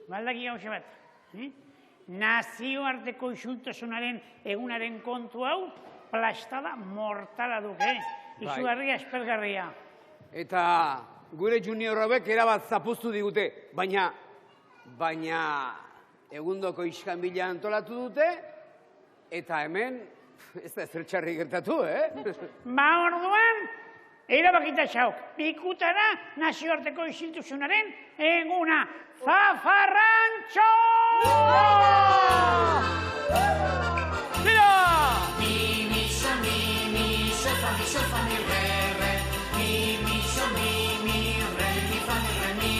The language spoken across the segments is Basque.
baldaki gauza bat. Nazioarteko isultasunaren egunaren kontu hau, plastada mortala duke. Izugarria, espergarria. Eta gure junior hauek erabat zapuztu digute, baina egundoko iskanbila antolatu dute, eta hemen ez da ezer txarri gertatu, Ba orduan, erabakita xauk, pikutara nazioarteko isiltasunaren eguna. Zafarrantxo! Tira! Mi, mi, sol, fa, mi, re, re. Mi, sol, mi, re, mi, fa, re, mi.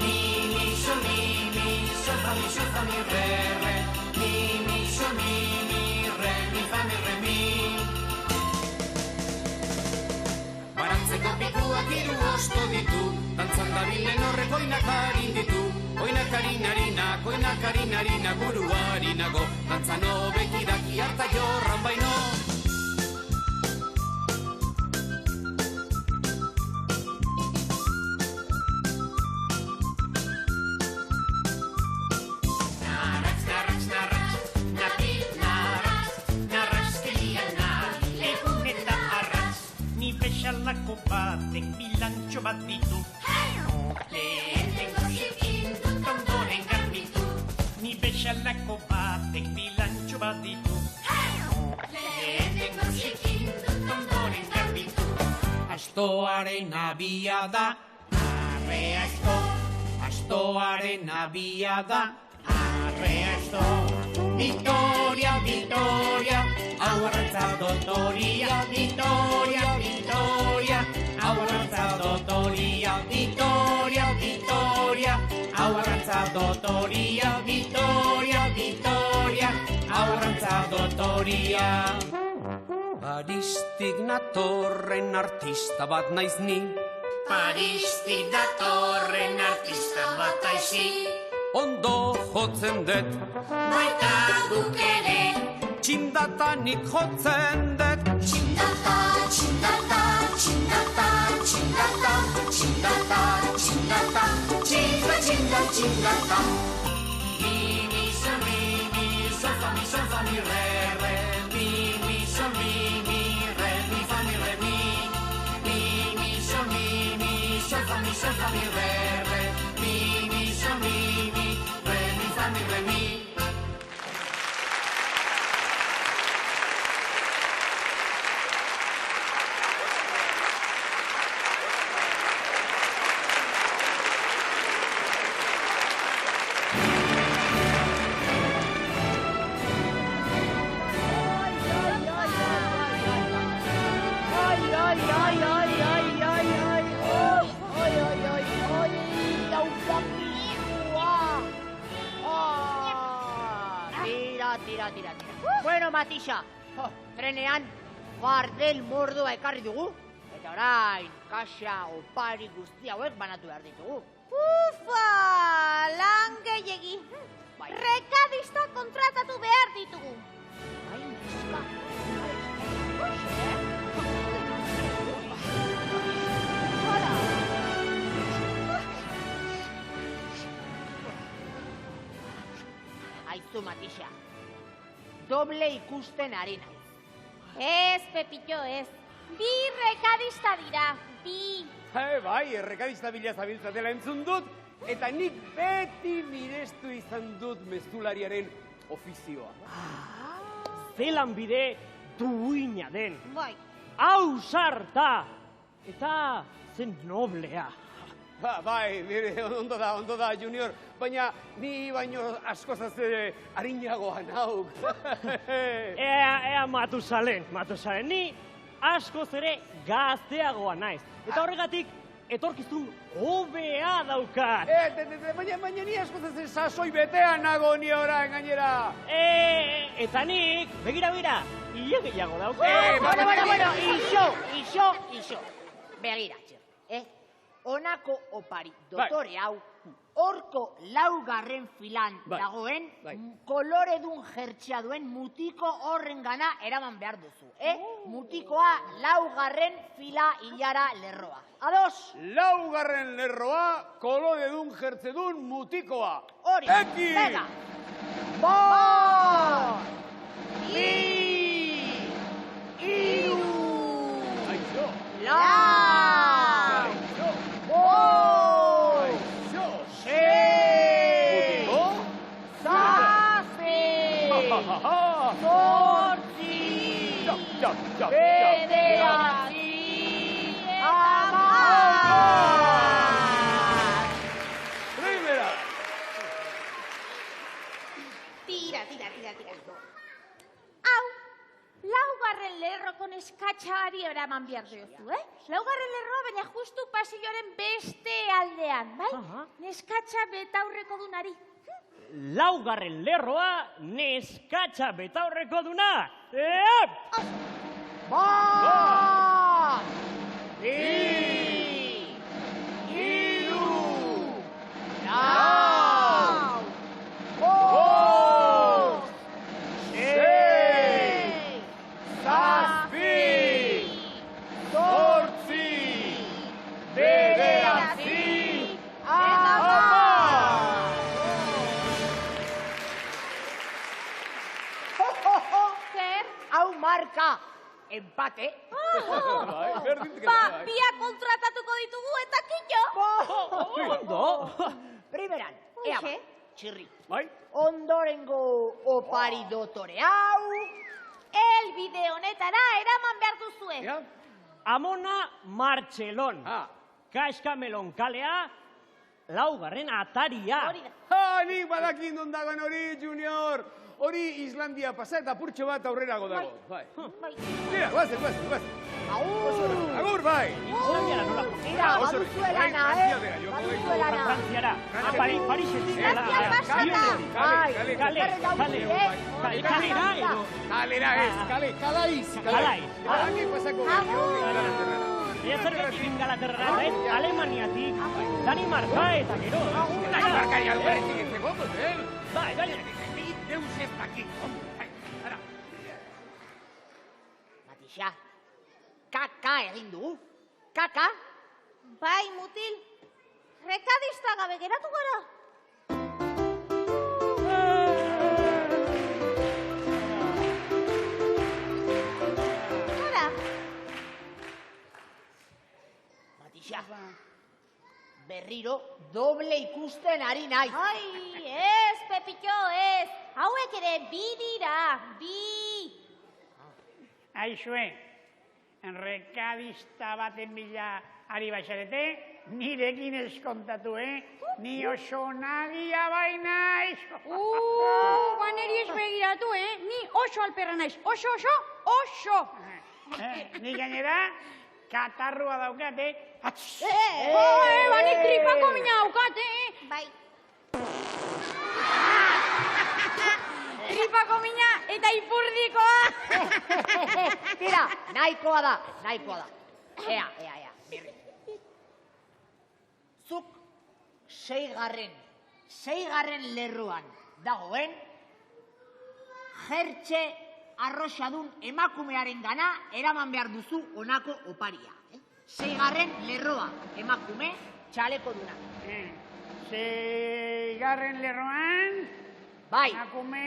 Mi, sol, fa, mi, re, re. Mi, sol, mi, re, mi, fa, re, mi. Barantzeko pikuak hiru osto ditu, dantzan dabilen horrek oinakarin ditu. Oinakarin harina, buruari nago, dantzan hobeki daki harta jorran baino. Bezalako batek bilantxo bat ditu. Lehenengo zikin dut ondoren garbitu. Ni bezalako batek bilantxo bat ditu. Lehenengo zikin dut ondoren garbitu. Astoaren abiada, arre asto. Astoaren abiada, arre asto. Victoria, Victoria, aurrantza dotoria. Victoria, Victoria, aurrantza dotoria. Victoria, Victoria, aurrantza dotoria. Victoria, Victoria, aurrantza dotoria. Paristik natorren artista bat naiz ni. Paristik datorren artista bat aizi. Ondo jotzen dut, baita guk ere. Txindatanik jotzen dut. Txindata, txindata, txindata, txindata, txindata, txindata, txinda, txinda, txindata. Mi, sol, fa, mi, re, re. Mi, sol, mi, re, mi, fa, mi, re, mi. Mi, sol, fa, mi, re, re. Mi, sol, mi, re, mi, fa, mi, re, mi. Tira. Bueno, Matisa, trenean fardel mordoa ekarri dugu. Eta orain, kaxa, opari guzti hauek banatu behar ditugu. Ufa, lan gehiegi. Rekadista kontratatu behar ditugu. Bai, neska. Aizu, Matisa. Doble ikusten ari naiz. Ez, Pepito, ez. Bi rekadista dira, bi. Bai, errekadista bila zabiltzatela entzun dut, eta nik beti mirestu izan dut mezulariaren ofizioa. Zelan bide duina den. Bai. Hau sarta! Eta zen noblea. Bai, ondo da, Junior, baina ni baino asko zazte harinagoa nauk. Ea Matusalen, ni askoz ere gazteagoa naiz. Eta horregatik, etorkizun hobea daukat. Baina ni asko zazte sasoi betean nago ni orain gainera. Eta nik, begira, hile gehiago daukat. Bueno, iso. Begira, onako opari dotore hau horko laugarren filan dagoen koloredun jertxea duen mutiko horren gana eraman behar duzu. Mutikoa laugarren fila hilara lerroa. Ados? Laugarren lerroa, koloredun jertzedun mutikoa. Hori, Eki! venga! Bot! Iru! Aixo! Lau! Aixo! Bost! Aixo! Sei! Mutiko? Zazpi! Ha! Zortzi! Txap! Bederatzi! Hamar! Primera! Tira. Hau, laugarren lerroko neskatxari eraman behar duzu, Laugarren lerroa, baina justu pasilloaren beste aldean, bai? Neskatxa betaurreko dunari. Laugarren lerroa, neskatxa betaurreko duna. Bat! Bi! Iru! Lau! Bost! Sei! Zazpi! Zortzi! Bederatzi! Hamar! Zer? Hau marka! Empate! Biak kontratatuko ditugu eta killo. Ondo. Primeran, ea ba, txirri. Bai? Ondorengo opari dotore hau. Elbide honetara eraman behar duzue. Ja? Amona Martxelon. Kaskamelon kalea, laugarren ataria. Hori da. Nik badakin non dagoen hori, Junior! Hori Islandia pasa eta purtxo bat aurrerago dago. Bai. Tira, guazen. Agur, bai! Islandiara nola jo? Mira, baduzuelana, Baduzuelana. Frantziara. Parisetik. Frantzian pasata. Kalera edo. Kalera ez, kalaiz. Kalaiz pasako Ea zergatik Ingalaterrara, Alemaniatik, Danimarka eta gero. Danimarka jalgaretik entzeko, Bai. Deus ez dakit. Matixa, kaka egin dugu. Kaka? Bai, mutil. Rekadista gabe geratu gara. Hora, Matixa, berriro doble ikusten ari naiz. ai, ez, Pepito, ez. Hauek ere bi dira, bi. Aizue, rekadista baten bila ari baixarete, nirekin eskontatu, Ni oso nagia baina Baneri ez begiratu, Ni oso alperra naiz. Oso! Ni gainera, katarrua daukate. Bani tripako mina daukate, Bai. Tripako mina eta ipurdikoa. Tira, nahikoa da. Ea, birri. Zuk seigarren lerroan dagoen jertxe arroxadun emakumearen gana eraman behar duzu honako oparia. Seigarren lerroa emakume txaleko duna. Seigarren lerroan, Bai, emakume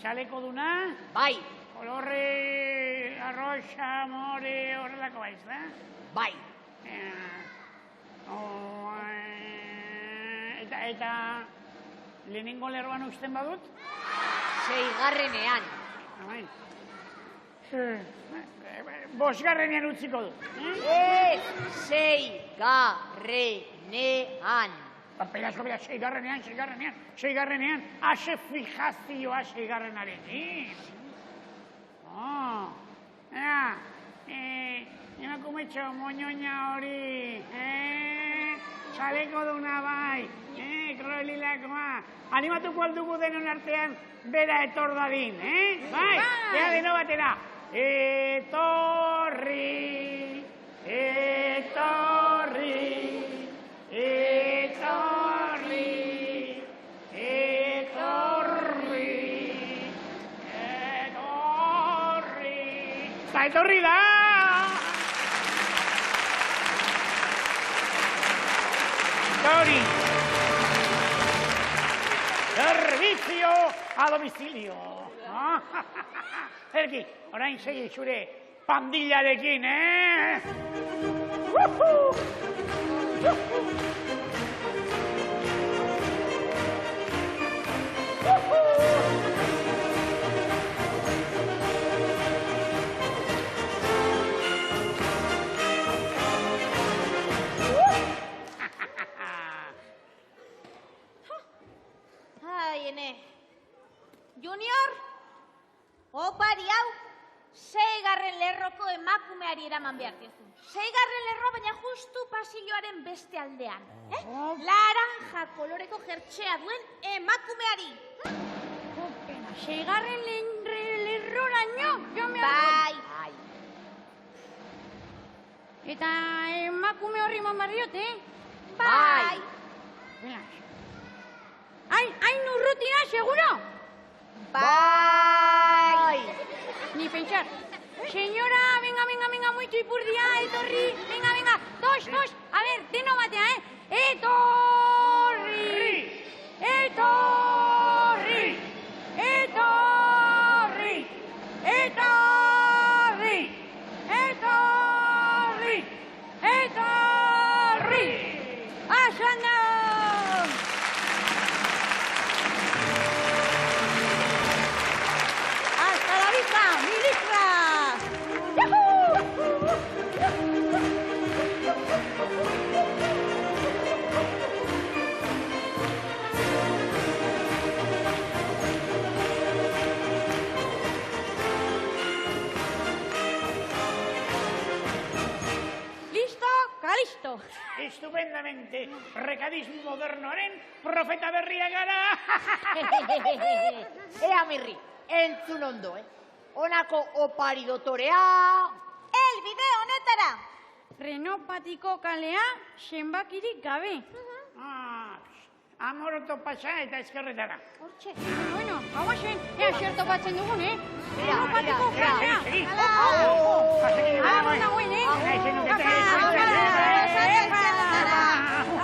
txaleko duna, bai, kolorre, arroxa, more, horrelako baiz, da? bai. Eta lehenengo lerroan usten badut? Seigarrenean. Bosgarrenean utziko dut. Ez, seigarrenean. Papelasko bera, seigarrenean. Ase fijazioa seigarrenarekin. Emakumetxo, moñoña hori. Txaleko duna bai. Kroelilakoa. Animatuko aldugu denon artean bera etor dadin, Bai, ea deno batera. Etorri. Ta etorri da! Tori! Servizio a domicilio! Erki, orain segi zure pandillarekin, Ai, ene. Junior, opari hau, 6. lerroko emakumeari eraman behar diozu. 6. lerroa, baina justu pasilloaren beste aldean. Laranja koloreko jertxea duen emakumeari. 6. lerroraino, jo me Bai. Eta emakume horri eman behar diote? Bai. Hain urrutina, seguro? Bai. Ni pensar. Señora, venga, muito ipurdia, etorri. Venga, dos. A ver, deno batea, Etorri. Asanda! ¡Hasta la vista, ministra! ¿Listo? ¡Calisto! Estupendamente. Recadismo modernoaren profeta berria gara. Ea, Mirri, entzun ondo, Honako opari dotorea... Elbide honetara. Renopatiko kalea zenbakirik gabe. Amoroto pasa eta eskerretara. Hortxe. Bueno, hau zen, ea xerto batzen dugun, Mira, Renopatiko mira, kalea. segi. Agur nagoen,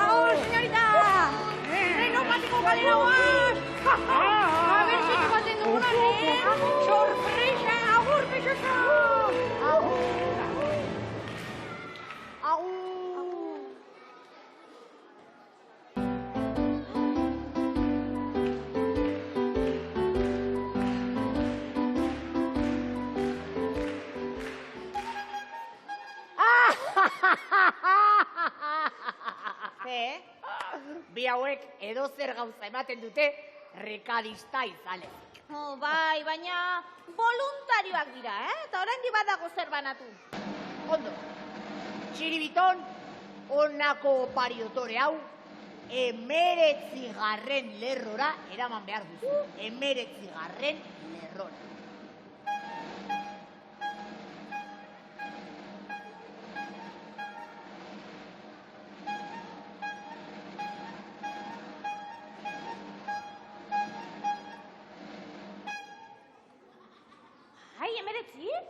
Agur, señorita. Renopatiko kalea guaz. A ver si batzen dugunan, Sorpresa, agur, besoso. Bi hauek edozer gauza ematen dute rekadista izanez. Bai, baina voluntarioak dira, Eta oraindik badago zer banatu. Ondo, txiribiton, honako opari dotore hau, 19. lerrora eraman behar duzu. 19. lerrora. Ai, 19?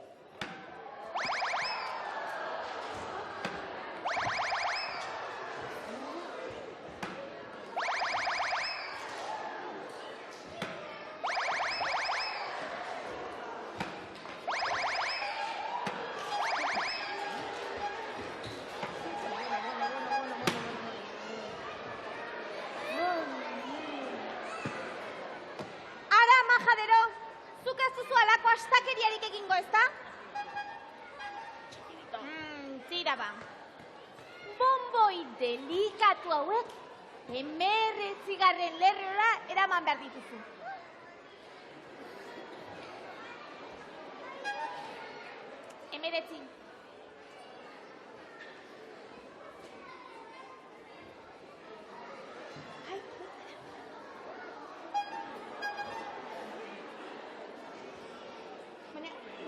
Ara, majadero, zuk ez duzu alako astakeriarik egingo, ezta? Tira ba. Bomboi delikatu hauek 19. lerrora eraman behar dituzu. Emeretzi.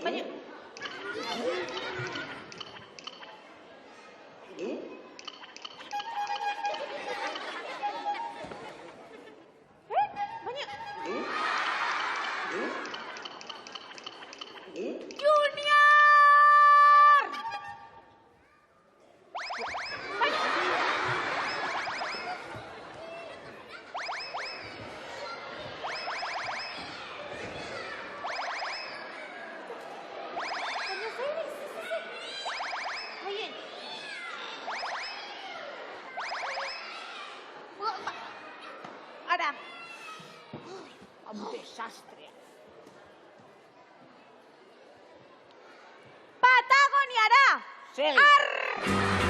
Baina... Junior! sastrea. Patagoniara! Segi.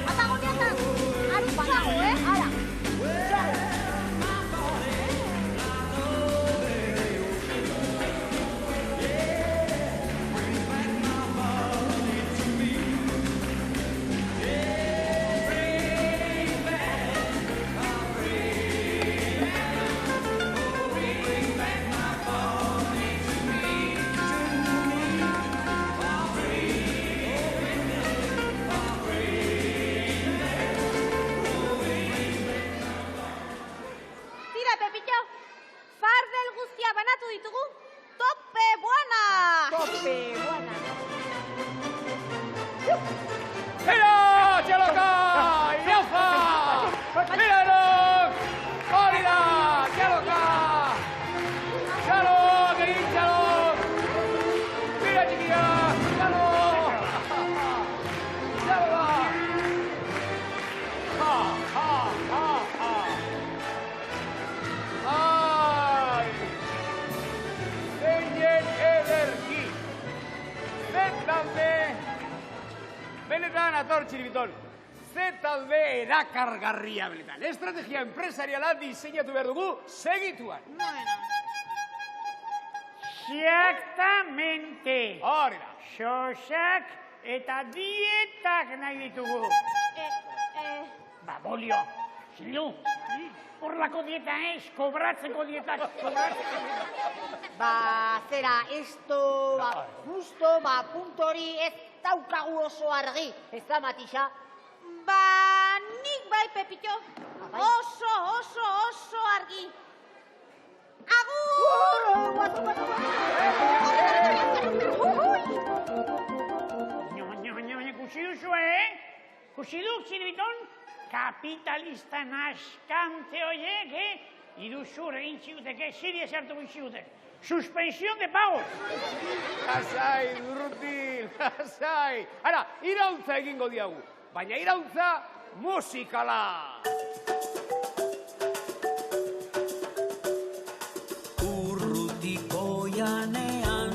Patagoniatan! Arutzago, Ara! Tira, Pepillo! Fardel guztia banatu ditugu, tope buena! Tope, buena. Mira, txaloka! Irafa! Miralok! Hori da, txaloka! Txalok, egin txalok! Mira, txikia! Txalok! Txaloka! Ha, ha, ha, ha! Ai! Zeinen ederki! Zetalde! Benetan, ator txiribiton! Zetalde erakargarria benetan! Estrategia empresariala diseinatu behar dugu segituan! Exactamente. Hori da! Xoxak eta dietak nahi ditugu. Ba, bolio, zilu, horlako dieta ez, kobratzeko dietak, Ba, zera, esto, justo, puntori ez daukagu oso argi. Ez da, Matisa? Ba, nik bai, Pepillo. bai. Oso argi. Agur! Kusi duzu, Kusi duk, zirbiton, kapitalista naskante horiek, iruzur egin ziuteke, ziria sartu ziutek. Suspensión de pagos. Lasai, Durrutil, lasai! Ara, iraultza egingo diagu, baina iraultza musikala! Urrutiko janean,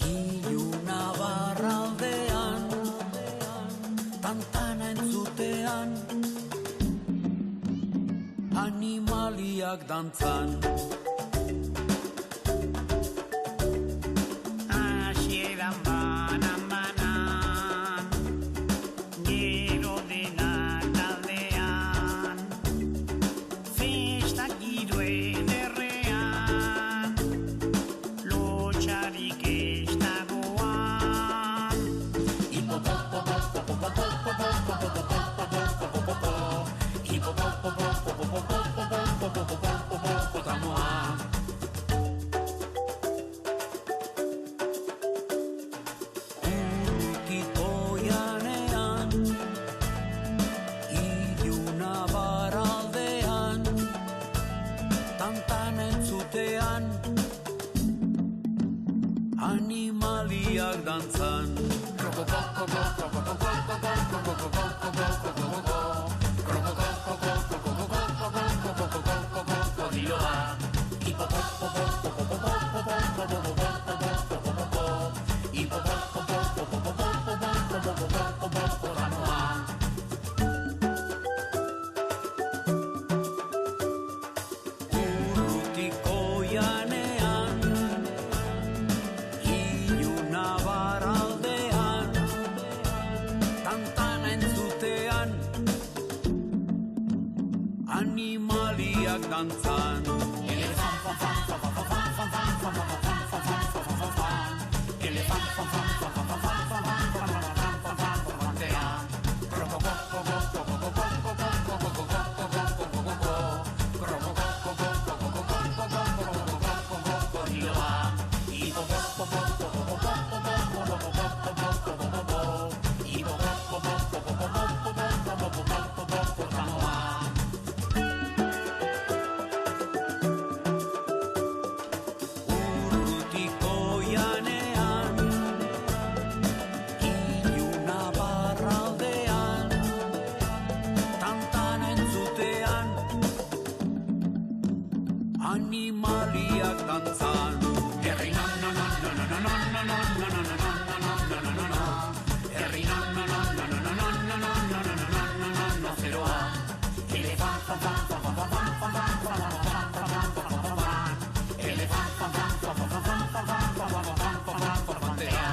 iluna barraldean, tantana entzutean, animaliak dantzan. Hasieran banan, gero denak taldean, festak giro ederrean, lotxarik ez dagoan. Urrutiko janean, iluna barraldean, tantan entzutean, animaliak dantzan. Urrutiko janean, iluna barraldean, tantana entzutean, animaliak dantzan. dantzan. Herri no, no, no, no, no, no, no, no, no, no, no, no, no, no, no, no. Herri no, no, no, no, no, no, no, no, no, no, no, no, no, no, zeroa. Elefant, fan, fan, fan, fan, fan, fan, fan, fan, fan, fan, fan, fan, fan, fan. Elefant, fan, fan, fan, fan, fan, fan, fan, fan, fan, fan, fan, fan, fan, fantea.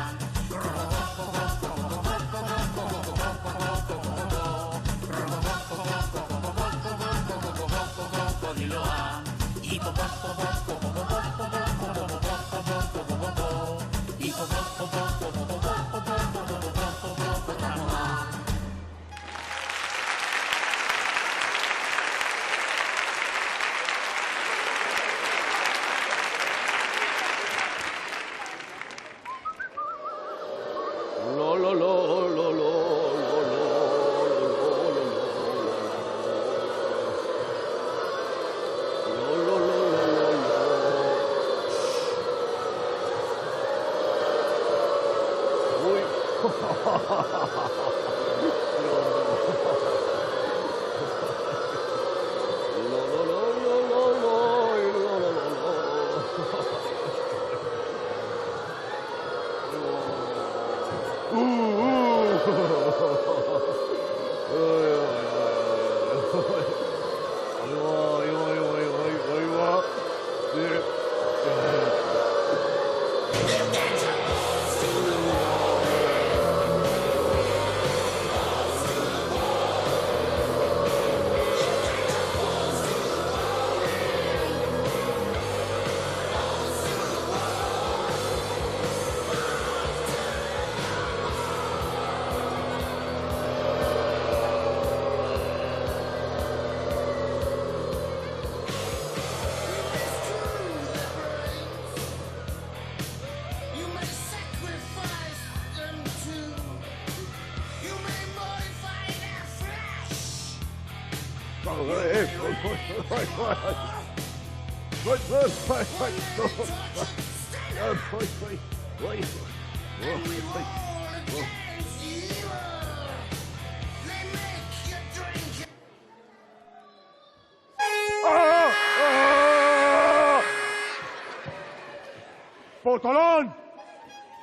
Potolon!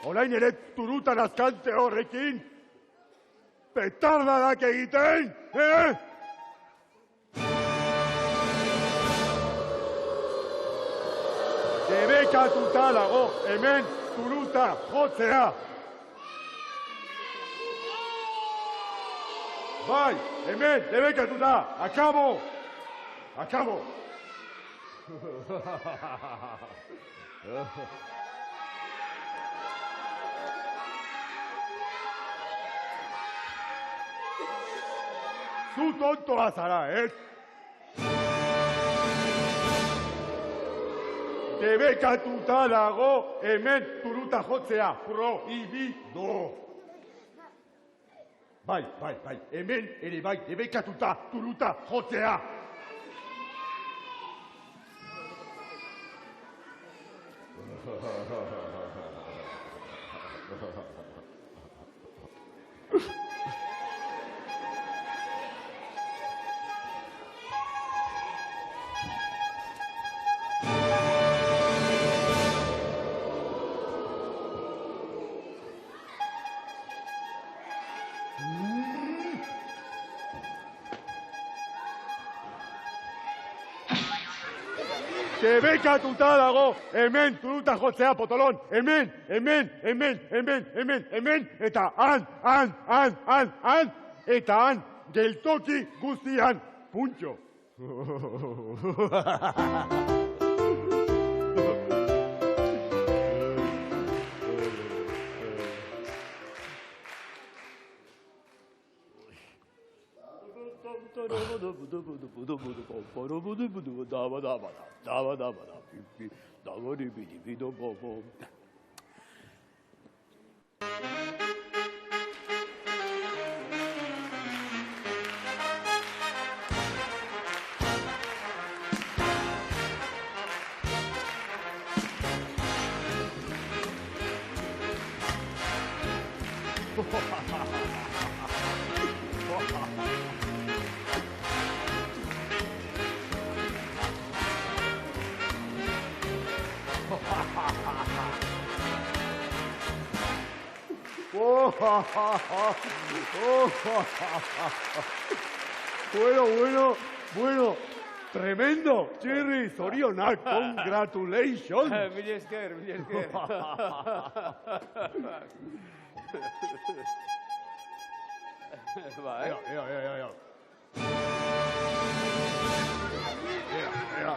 Orain ere turutan azkante horrekin petardadak egiten, Debekatuta dago hemen turuta jotzea. Bai, hemen debekatuta, akabo! Akabo! Zu tontoa zara, ez? Debekatuta dago hemen turuta jotzea, prohibido. Bai, hemen ere bai, debekatuta turuta jotzea. Debekatuta dago hemen turuta jotzea, Potolon. Hemen, eta han, eta han, geltoki guztian, puntxo. Bueno. Tremendo. Txirri, zorionak. Congratulations. Mila esker.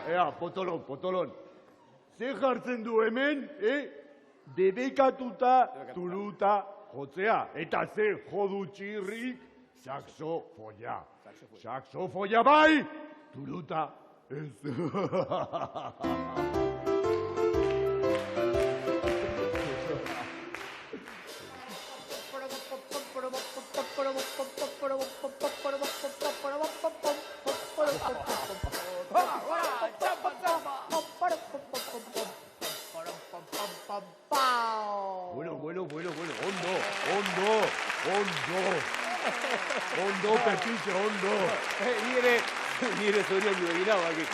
Ea, potolon. Ze jartzen du hemen, debekatuta tuluta jotzea. Eta ze jodu txirrik, saxofoia. Saxofoia bai, tuluta ez. Bueno, ondo, Pepitxo, ondo. Nire zorion jo egin hau, aki.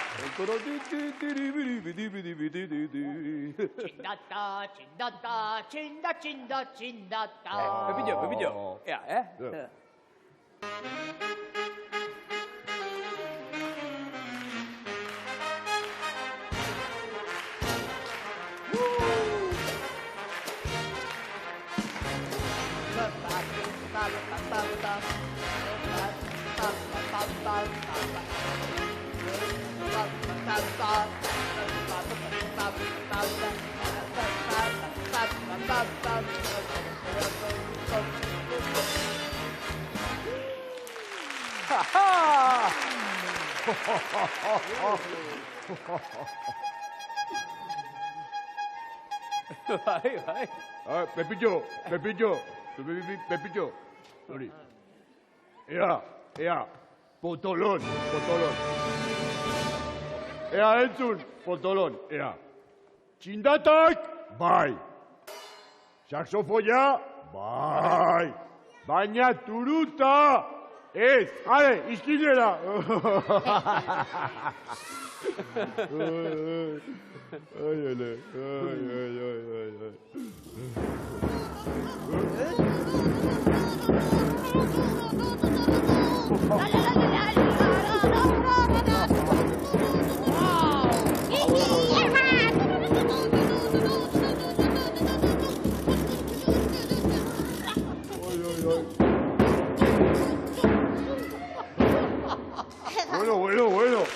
Txindata. Pepitxo, ea, Bai. Pepitxo. Hori. Ea, potolon. Ea, entzun, potolon, ea. Txindatak, bai. Saxofoia, bai. Baina turuta, ez. Hale, izkinera. Ai. Bueno.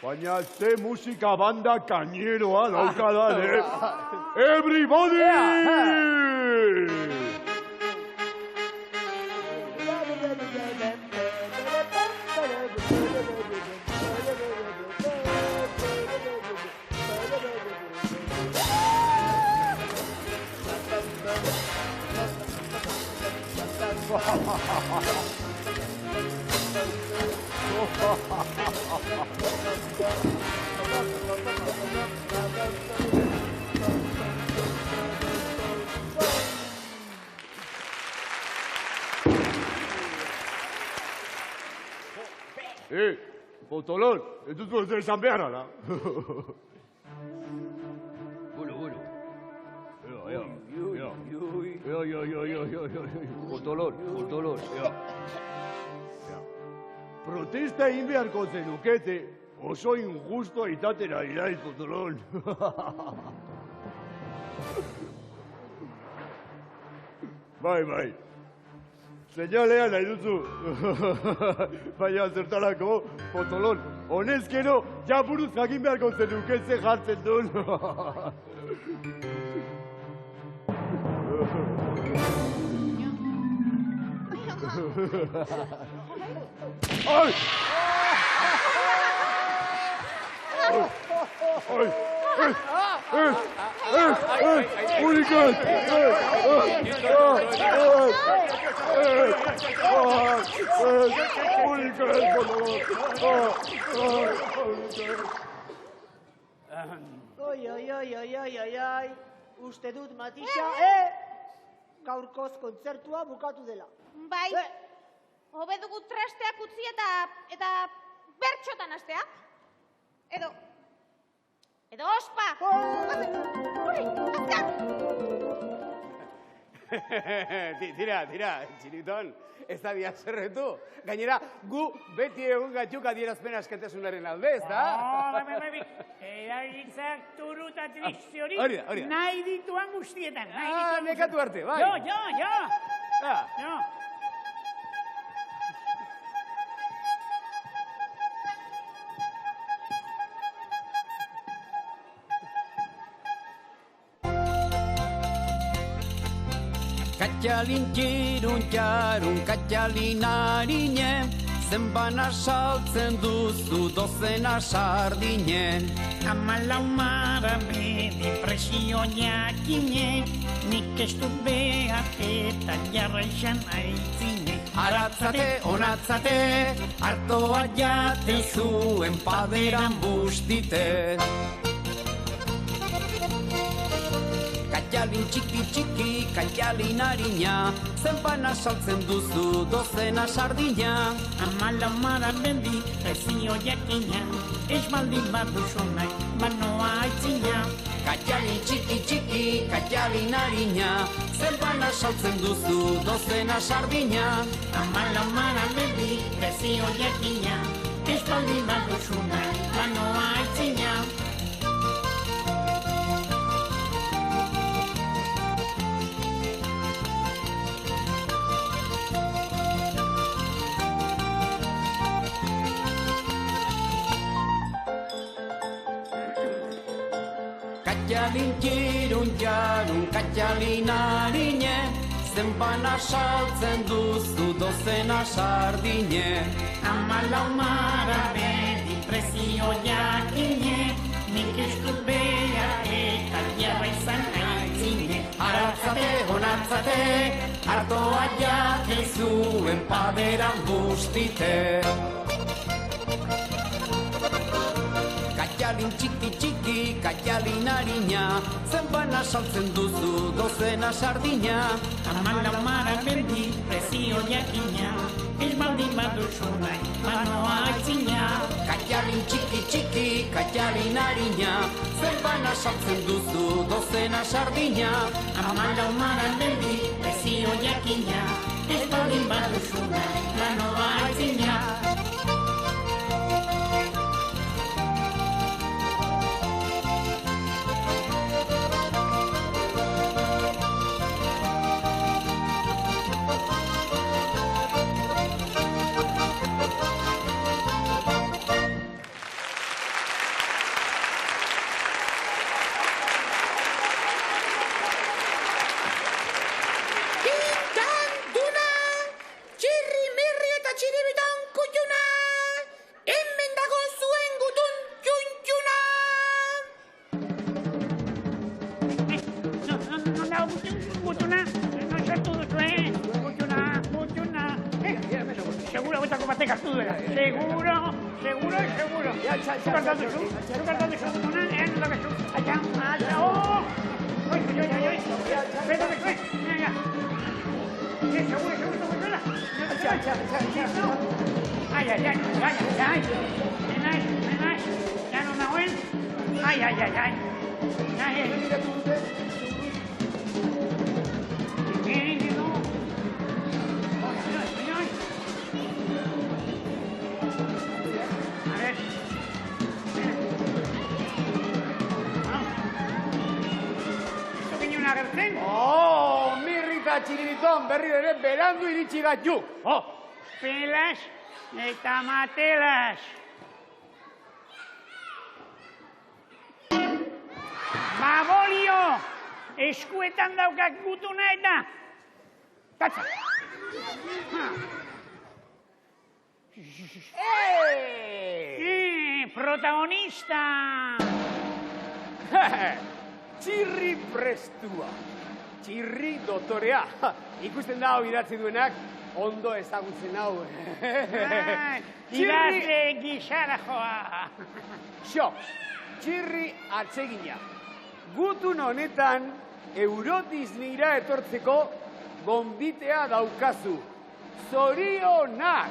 Baina ze musika banda kaineroa daukadan, Everybody! Potolon, ez duzu ez esan behar, ala? Bueno. Potolon, ea. Protesta egin beharko zenukete, oso injusto itatera iraiz, Potolon. Bai. Señalea nahi duzu. Baina zertarako, Potolon, honezkero, ja buruz jakin beharko zenuke ze jartzen duen. Ai! Unikat! Oi, uste dut, Matisa, gaurkoz kontzertua bukatu dela. Bai, hobe dugu trasteak utzi eta bertxotan astea. Edo, Edo ospa! Hori, azkar! Tira, Txiriton, ez da dia zerretu. Gainera, gu beti egun gatxuk adierazpen askatasunaren alde, ez da? Bai. Erabiltzak turu eta triste hori Hori da. nahi dituan guztietan. Nekatu arte, bai. Jo. Katxalin txirun txarun, katxalin harine, zenbana saltzen duzu dozena sardine. Hamalau mara bedi presio jakine, nik ez du behar eta jarra izan aitzine. Aratzate, onatzate, hartoa jate zuen paderan bustite. Katxalin txiki, katxalin harina, zenbana saltzen duzu dozena sardina. Hamalau mara bedi presio jakina, ez baldin baduzu nahi, banoa aitzina. Katxalin txiki, katxalin harina, zenbana saltzen duzu dozena sardina. Hamalau mara bedi presio jakina, ez baldin baduzu nahi, banoa aitzina. Katxalin txirun jarun, katxalin harine, zenbana saltzen duzu dozena sardine. Hamalau mara bedi presio jakine, nik ez du behar eta jarra izan aitzine. Aratzate, onatzate, hartoa jate zuen paderan bustite. Katxalin txiki, katxalin harina, zenbana saltzen duzu dozena sardina. Hamalau mara bedi presio jakina, ez baldin baduzu nahi, banoa aitzina. Katxalin txiki, katxalin harina, zenbana saltzen duzu dozena sardina. Hamalau mara bedi presio jakina, ez baldin baduzu nahi, banoa aitzina. Seguro. Mirrita Txiriton berri ere berandu iritsi gaitu. Pelas eta matelas. Babolio, eskuetan daukak gutuna eta... Tatza! Protagonista! Txirri prestua. Txirri dotorea. Ikusten da hau idatzi duenak, ondo ezagutzen hau. Idazle gizara joa. Txirri atsegina. Gutun honetan, Eurodisneyra etortzeko gonbitea daukazu. Zorionak!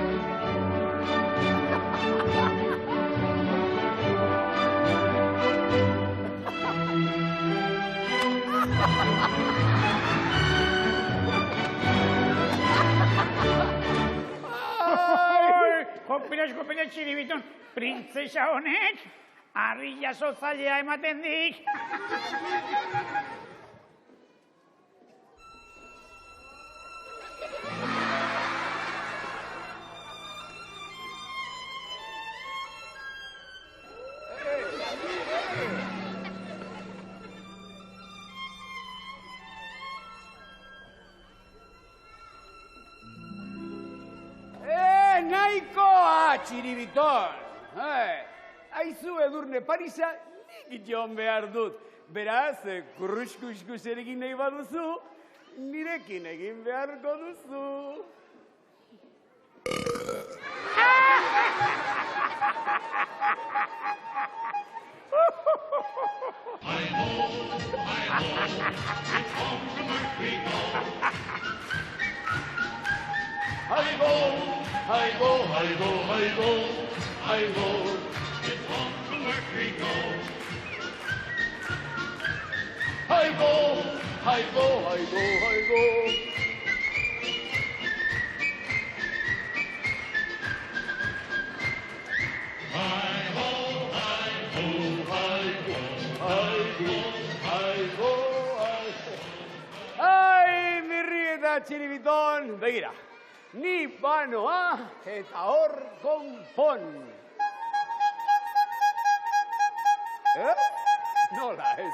Kopila txiribiton, printzesa honek, harri jasotzailea ematen dik. Nahikoa, txiribiton! Aizu Edurne Parisa nik joan behar dut. Beraz, kurruskuskus egin nahi baduzu, nirekin egin beharko duzu. Hi-ho, hi-ho, hi-ho, hi-ho, hi-ho. It's on to work we go. Hi-ho, hi-ho, hi-ho, hi-ho. Hi-ho, hi-ho, Hi-ho, hi-ho, hi-ho, hi-ho. Ai, mirri eta txiribiton! Begira, ni banoa eta hor konpon. Nola ez,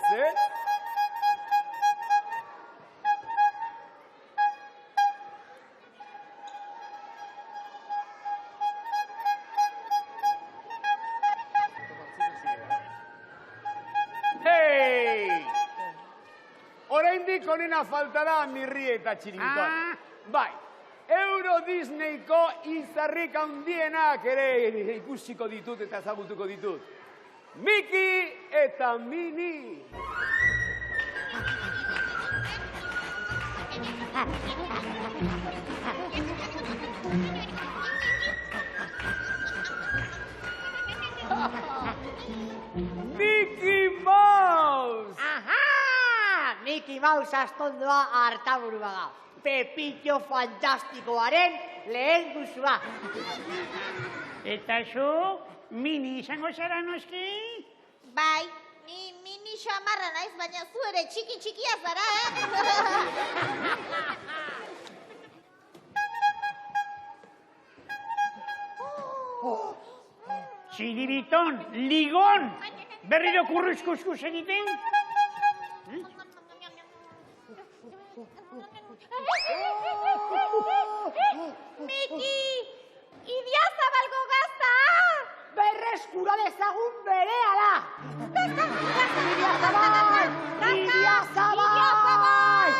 Hei! Oraindik onena faltara mirri eta txiribiton. Bai, Euro Disneyko izarrik handienak ere ikusiko ditut eta ezagutuko ditut. Mickey eta Minnie. Mickey Mouse! Aha! Mickey Mouse astondoa hartaburu bada. Pepito fantastikoaren lehen guzua. Eta zu, Mini izango zara noski? Bai, ni mini xamarra naiz, baina zu ere txiki-txikia zara, Txiribiton, ligon! Berriro kurruskuskus egiten? Miki! Idiazabalgo gazta! Berreskura dezagun berehala! Idiazabal! Idiazabal!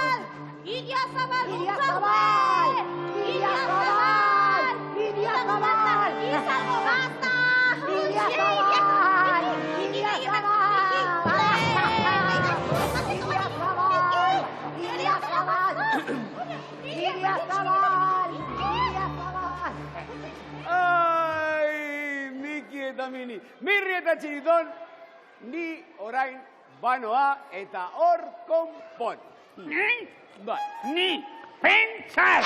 Idiazabal! Idiazabal! Idiazabal! Idiazabal! Izango gazta! Idiazabal! Ai, Mickey eta Minnie. Mirri eta txiribiton, ni orain banoa eta hor konpon. Bai. Ni pentsar!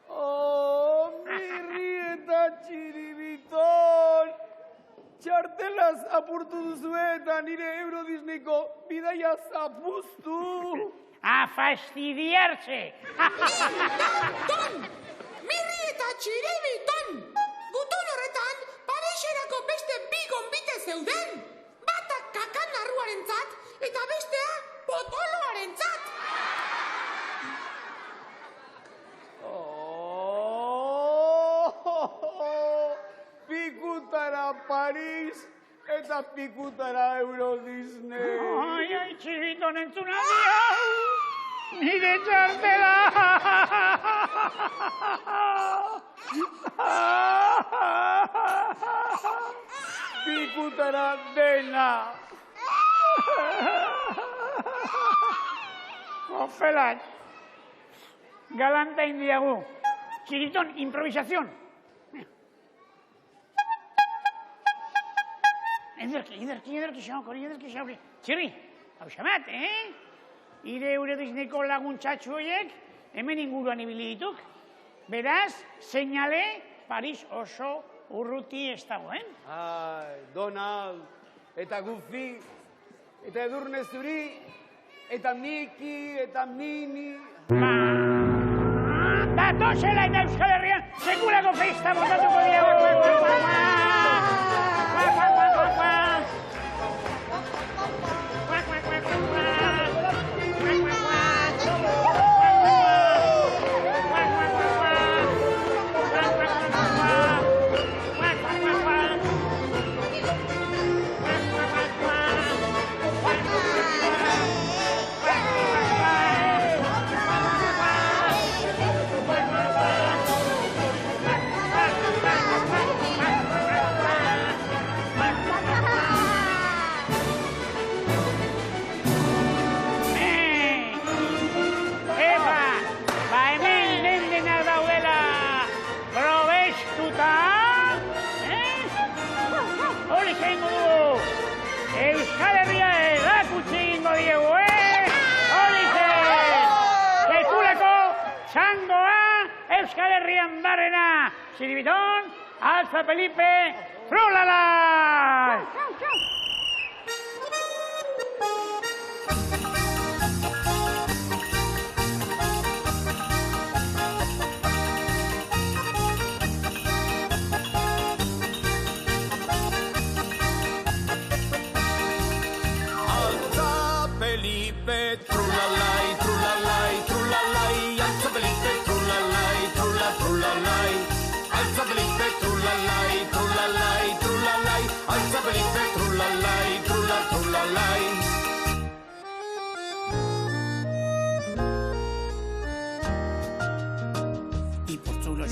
Oh, mirri eta txiribiton! Txartelaz apurtu duzu eta nire Euro Disneyko bidaia zapuztu. A fastidiarse! Ton! Mirri eta txiribiton! Gutun horretan, Pariserako beste bi gonbite zeuden. Bata kakan narruarentzat eta bestea potoloarentzat. Pikutara Paris eta pikutara Euro Disney. Ai, txiribiton entzuna dio! Nire txartela! Pikutara dena. Ofelat, galanta indiagu. Txiriton, improvisazion. Ederki xaukori. Txirri, hau xamat, ire uredisneko laguntzatxu horiek, hemen inguruan ibili dituk. Beraz, seinale, Paris oso urruti ez dagoen. Ai, Donald, eta Goofy, eta Edurne Zuri, eta Miki, eta Mini... Datozela eta Euskal Herrian sekulako feista botatuko dira. Euskal Herria erakutsi egingo diegu, Horize! Sekulako txangoa Euskal Herrian barrena. Ziribiton, Alza Felipe, Trulalai!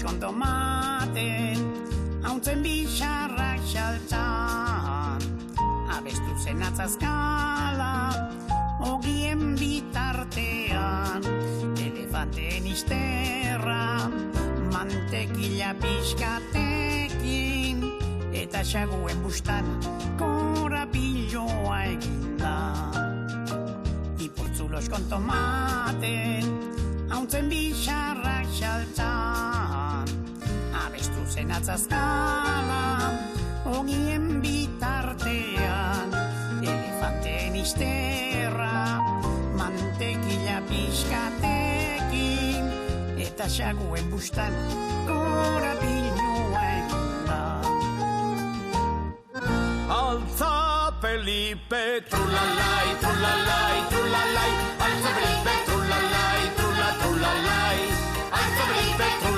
Ondo maten, hauntzen bixarrak xaltzan, abestu zen atzazkala, ogien bitartean, elefanten izterra, mantekila pixkatekin, eta xaguen bustan korapiloa eginda. Ipurtzulos kon tomaten, hauntzen bixarrak xaltzan, abestu zen atzazkala, ogien bitartean, elefanten izterra, mantekila pixkatekin, eta xaguen bustan korapiloa eginda. Alza Felipe, trulalai, trulalai, trulalai, alza Felipe, trulalai, trulalai, alza Felipe, trulalai.